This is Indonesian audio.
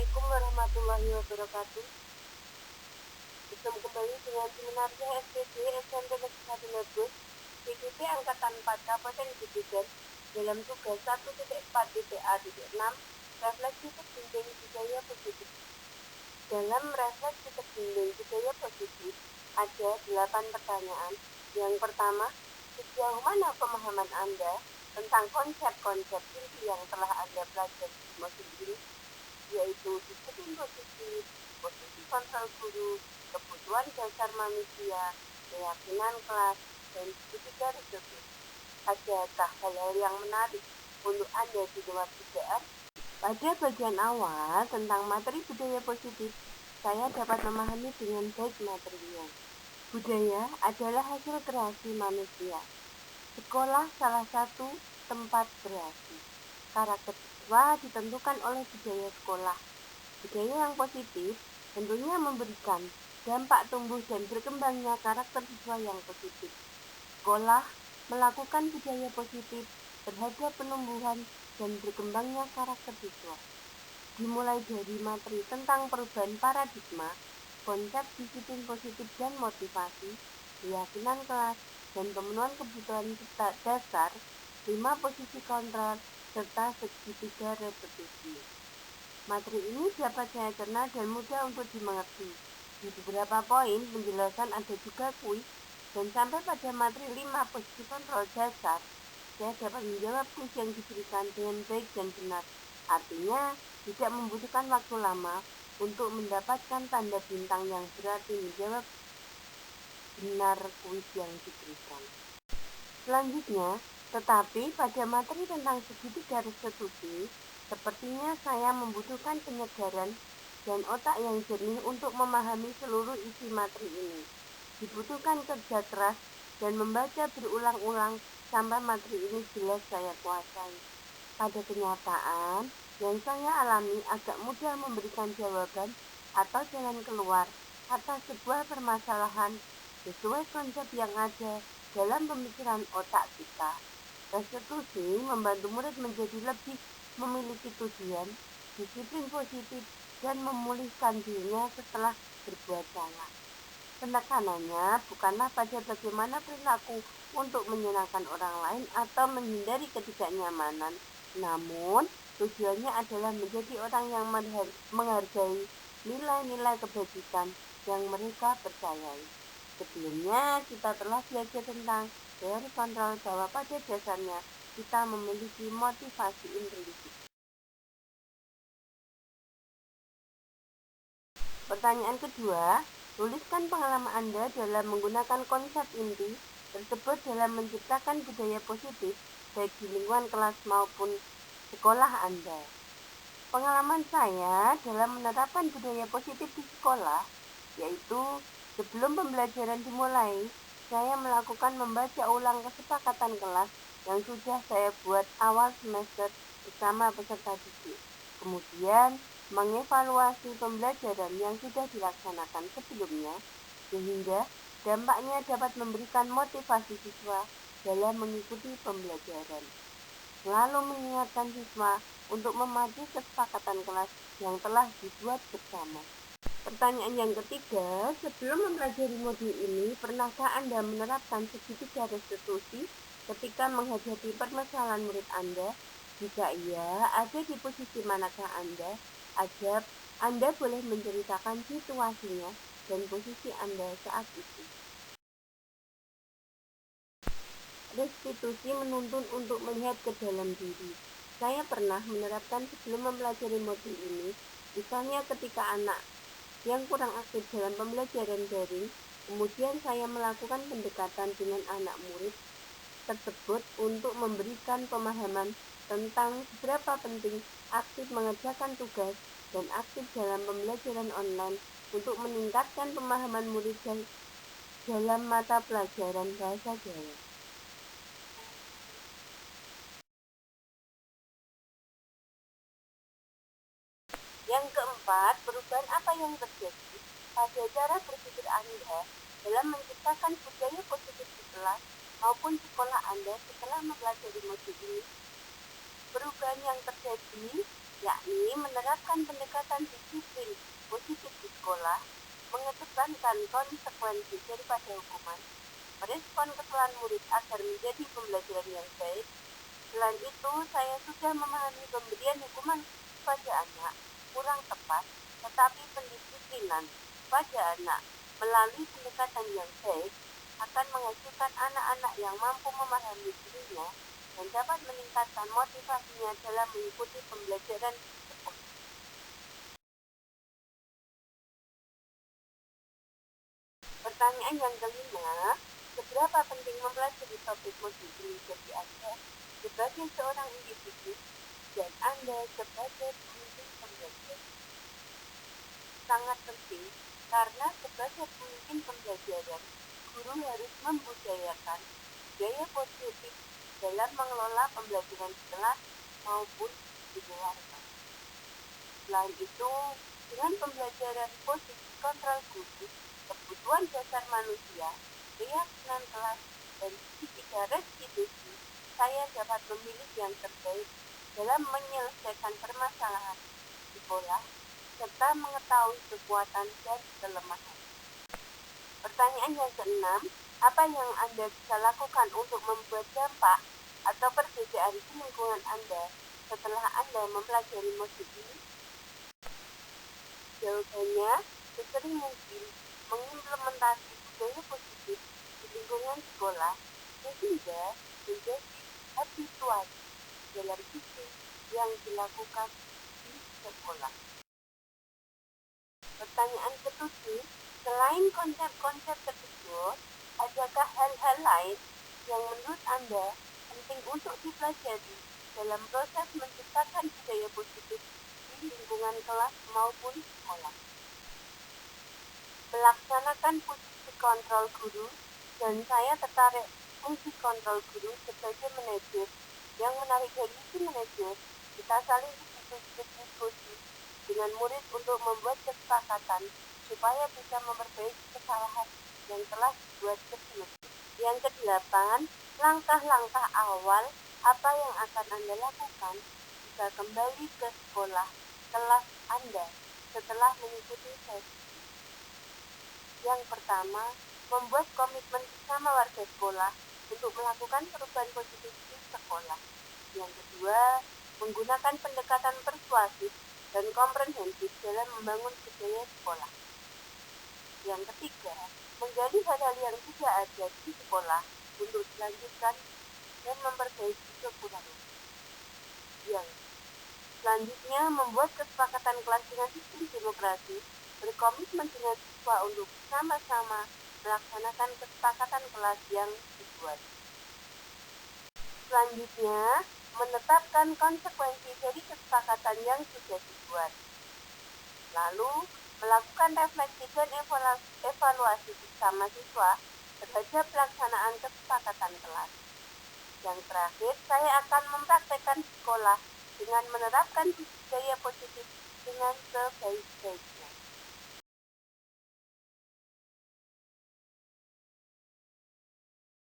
Assalamualaikum warahmatullahi wabarakatuh. Bertemu kembali dengan seminarnya SPD SMP Negeri 1 Lebus, PDP Angkatan 4 Kabupaten Gedegan dalam tugas 1.4.A.6 refleksi terbimbing budaya positif. Dalam refleksi terbimbing budaya positif ada 8 pertanyaan. Yang pertama, sejauh mana pemahaman Anda tentang konsep-konsep inti yang telah Anda pelajari di modul ini, yaitu disiplin positif, posisi kontrol guru, kebutuhan dasar manusia, keyakinan kelas, dan segitiga restruktur. Adakah hal-hal yang menarik untuk Anda di luar dugaan? Pada bagian awal tentang materi budaya positif, saya dapat memahami dengan baik materinya. Budaya adalah hasil kreasi manusia. Sekolah salah satu tempat kreasi. Karakter siswa ditentukan oleh budaya sekolah. Budaya yang positif tentunya memberikan dampak tumbuh dan berkembangnya karakter siswa yang positif. Sekolah melakukan budaya positif terhadap penumbuhan dan berkembangnya karakter siswa. Dimulai dari materi tentang perubahan paradigma, konsep disiplin positif dan motivasi, keyakinan kelas, dan pemenuhan kebutuhan dasar, 5 posisi kontrol, serta segitiga repetisi. Materi ini dapat saya cerna dan mudah untuk dimengerti. Di beberapa poin penjelasan ada juga kuis, dan sampai pada materi 5 posisi kontrol dasar, saya dapat menjawab kuis yang diberikan dengan baik dan benar. Artinya, tidak membutuhkan waktu lama untuk mendapatkan tanda bintang yang berarti menjawab benar kuis yang diberikan. Selanjutnya, tetapi pada materi tentang segitiga restitusi, sepertinya saya membutuhkan penyegaran dan otak yang jernih untuk memahami seluruh isi materi ini. Dibutuhkan kerja keras dan membaca berulang-ulang sampai materi ini jelas saya kuasai. Pada kenyataan, yang saya alami agak mudah memberikan jawaban atau jalan keluar atas sebuah permasalahan sesuai konsep yang ada dalam pemikiran otak kita. Restitusi membantu murid menjadi lebih memiliki tujuan, disiplin positif, dan memulihkan dirinya setelah berbuat salah. Penekanannya bukanlah pada bagaimana perilaku untuk menyenangkan orang lain atau menghindari ketidaknyamanan, namun tujuannya adalah menjadi orang yang menghargai nilai-nilai kebajikan yang mereka percayai. Sebelumnya kita telah belajar tentang teori kontrol bahwa pada dasarnya kita memiliki motivasi intrinsik. Pertanyaan kedua, tuliskan pengalaman Anda dalam menggunakan konsep inti tersebut dalam menciptakan budaya positif baik di lingkungan kelas maupun sekolah Anda. Pengalaman saya dalam menerapkan budaya positif di sekolah, yaitu sebelum pembelajaran dimulai, saya melakukan membaca ulang kesepakatan kelas yang sudah saya buat awal semester bersama peserta didik. Kemudian, mengevaluasi pembelajaran yang sudah dilaksanakan sebelumnya, sehingga dampaknya dapat memberikan motivasi siswa dalam mengikuti pembelajaran. Selalu mengingatkan siswa untuk mematuhi kesepakatan kelas yang telah dibuat bersama. Pertanyaan yang ketiga, sebelum mempelajari modul ini, pernahkah Anda menerapkan segitiga restitusi ketika menghadapi permasalahan murid Anda? Jika iya, ada di posisi manakah Anda? Agar Anda boleh menceritakan situasinya dan posisi Anda saat itu. Restitusi menuntun untuk melihat ke dalam diri. Saya pernah menerapkan sebelum mempelajari modul ini, misalnya ketika anak yang kurang aktif dalam pembelajaran daring, kemudian saya melakukan pendekatan dengan anak murid tersebut untuk memberikan pemahaman tentang seberapa penting aktif mengerjakan tugas dan aktif dalam pembelajaran online untuk meningkatkan pemahaman murid dalam mata pelajaran bahasa Jawa. Yang keempat, perubahan apa yang terjadi pada cara berpikir Anda dalam menciptakan budaya positif di kelas maupun sekolah Anda setelah mempelajari modul ini? Perubahan yang terjadi yakni menerapkan pendekatan disiplin positif di sekolah, mengedepankan konsekuensi daripada hukuman, merespon kesalahan murid agar menjadi pembelajaran yang baik. Selain itu, saya sudah memahami pemberian hukuman pada anak kurang tepat, tetapi pendisiplinan pada anak melalui pendekatan yang baik akan menghasilkan anak-anak yang mampu memahami dirinya dan dapat meningkatkan motivasinya dalam mengikuti pembelajaran di sekolah. Pertanyaan yang kelima, seberapa penting mempelajari topik motivasi bagi Anda sebagai seorang individu dan Anda sebagai pemimpin pembelajar? Sangat penting, karena sebagai pemimpin pembelajaran, guru harus membudayakan budaya positif dalam mengelola pembelajaran di kelas maupun di luar kelas. Selain itu, dengan pembelajaran posisi kontrol guru, kebutuhan dasar manusia, keyakinan kelas, dan tiga restitusi, saya dapat memilih yang terbaik dalam menyelesaikan permasalahan di sekolah, serta mengetahui kekuatan dan kelemahan. Pertanyaan yang keenam, apa yang Anda bisa lakukan untuk membuat dampak atau perbedaan di lingkungan Anda setelah Anda mempelajari motif ini? Jawabannya, sesering mungkin mengimplementasi budaya positif di lingkungan sekolah sehingga menjadi habituasi dalam sistem yang dilakukan di sekolah. Pertanyaan ketujuh, selain konsep-konsep tersebut, adakah hal-hal lain yang menurut Anda penting untuk dipelajari dalam proses menciptakan budaya positif di lingkungan kelas maupun sekolah? Melaksanakan fungsi kontrol guru, dan saya tertarik fungsi kontrol guru sebagai manajer. Yang menarik dari si manajer, kita saling berdiskusi dengan murid untuk membuat kesepakatan supaya bisa memperbaiki kesalahan yang telah dibuat sebelumnya. Yang kedelapan, langkah-langkah awal apa yang akan Anda lakukan jika kembali ke sekolah kelas Anda setelah mengikuti sesi. Yang pertama, membuat komitmen bersama warga sekolah untuk melakukan perubahan positif di sekolah. Yang kedua, menggunakan pendekatan persuasif dan komprehensif dalam membangun budaya sekolah. Yang ketiga, menggali hal-hal yang tidak ada di sekolah untuk dilanjutkan dan memperbaiki kekurangan. Yang selanjutnya, membuat kesepakatan kelas dengan sistem demokrasi, berkomitmen dengan siswa untuk bersama-sama melaksanakan kesepakatan kelas yang dibuat. Selanjutnya, menetapkan konsekuensi dari kesepakatan yang sudah dibuat. Lalu, melakukan refleksi dan evaluasi bersama siswa terhadap pelaksanaan kesepakatan kelas. Yang terakhir, saya akan mempraktekkan sekolah dengan menerapkan budaya positif dengan sebaik-baiknya.